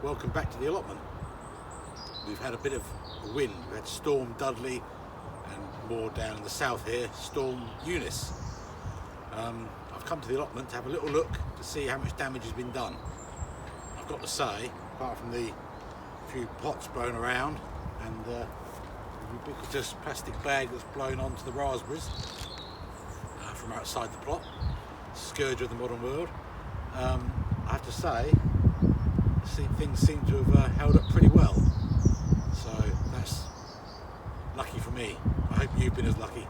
welcome back to the allotment. We've had a bit of a wind. We had Storm Dudley and more down in the south here, Storm Eunice. I've come to the allotment to have a little look to see how much damage has been done. I've got to say, apart from the few pots blown around and the ubiquitous plastic bag that's blown onto the raspberries from outside the plot, scourge of the modern world, I have to say things seem to have held up pretty well, so that's lucky for me. I hope you've been as lucky.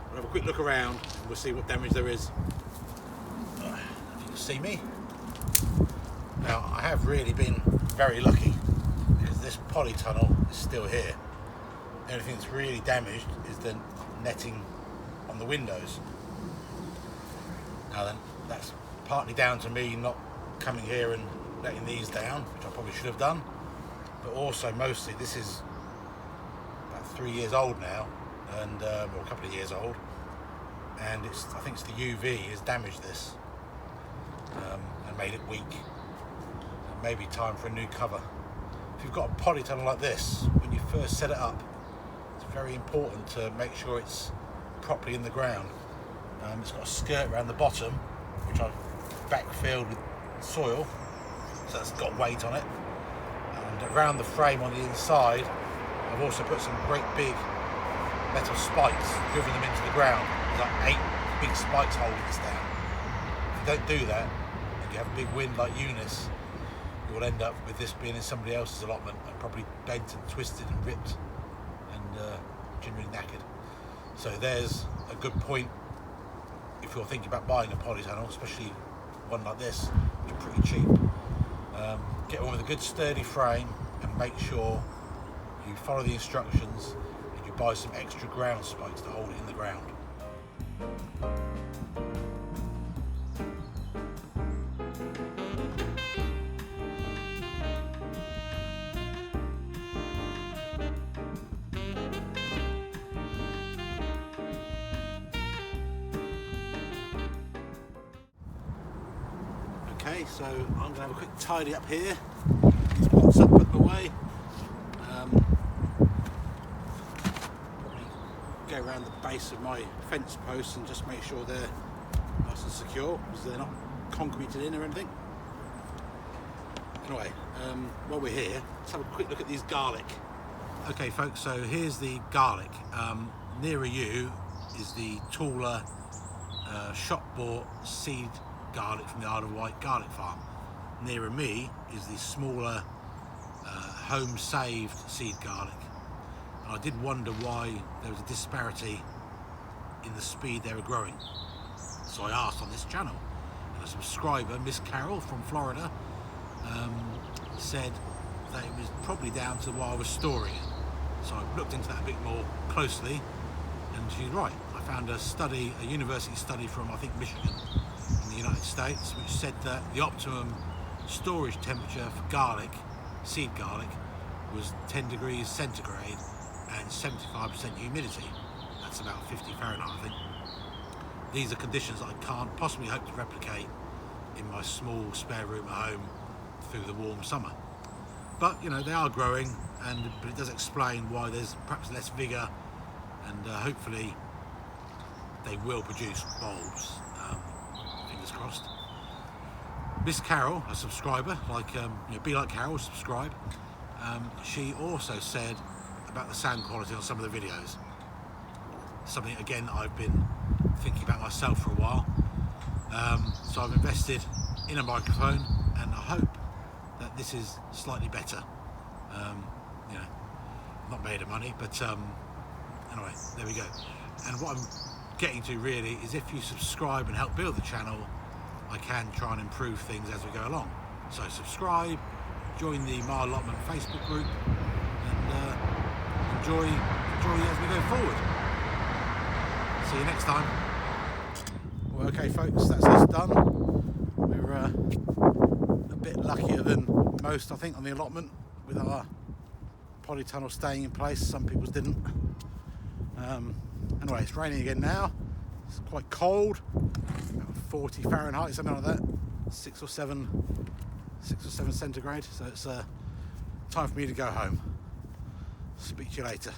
We'll have a quick look around and we'll see what damage there is. If you can see me. Now, I have really been very lucky because this polytunnel is still here. The only thing that's really damaged is the netting on the windows. Now then, that's partly down to me not coming here and letting these down, which I probably should have done, but also mostly this is about 3 years old now, and or a couple of years old, and I think it's the UV has damaged this and made it weak. And maybe time for a new cover. If you've got a polytunnel like this, when you first set it up, it's very important to make sure it's properly in the ground. It's got a skirt around the bottom, which I've backfilled with soil, so that's got weight on it, and around the frame on the inside I've also put some great big metal spikes, driven them into the ground. There's like 8 big spikes holding this down. If you don't do that and you have a big wind like Eunice, you will end up with this being in somebody else's allotment and probably bent and twisted and ripped and genuinely knackered. So there's a good point if you're thinking about buying a polytunnel, especially one like this, which are pretty cheap. Get one with a good sturdy frame and make sure you follow the instructions and you buy some extra ground spikes to hold it in the ground. Okay, so I'm going to have a quick tidy up here. These pots up, put them away. Probably go around the base of my fence posts and just make sure they're nice and secure, because they're not concreted in or anything. Anyway, while we're here, let's have a quick look at these garlic. Okay folks, so here's the garlic. Nearer you is the taller shop-bought seed garlic from the Isle of Wight garlic farm. Nearer me is the smaller home-saved seed garlic. And I did wonder why there was a disparity in the speed they were growing. So I asked on this channel, and a subscriber, Miss Carol from Florida, said that it was probably down to while I was storing it. So I looked into that a bit more closely, and she's right. I found a study, a university study from, I think, Michigan in the United States, which said that the optimum storage temperature for garlic, seed garlic, was 10 degrees centigrade and 75% humidity. That's about 50 Fahrenheit, I think. These are conditions that I can't possibly hope to replicate in my small spare room at home through the warm summer. But, you know, they are growing, but it does explain why there's perhaps less vigour, and hopefully they will produce bulbs. Fingers crossed. Miss Carol, a subscriber, be like Carol, subscribe. She also said about the sound quality on some of the videos. Something again I've been thinking about myself for a while. So I've invested in a microphone, and I hope that this is slightly better. You know, not made of money, but anyway, there we go. And what I'm getting to really is, if you subscribe and help build the channel, I can try and improve things as we go along. So subscribe, join the My Allotment Facebook group, and enjoy as we go forward. See you next time. Well, okay folks, that's us done. We're a bit luckier than most, I think, on the allotment with our polytunnel staying in place. Some people's didn't. Anyway, it's raining again now. It's quite cold, about 40 Fahrenheit, something like that, 6 or 7 6 or 7 centigrade, so it's time for me to go home. Speak to you later.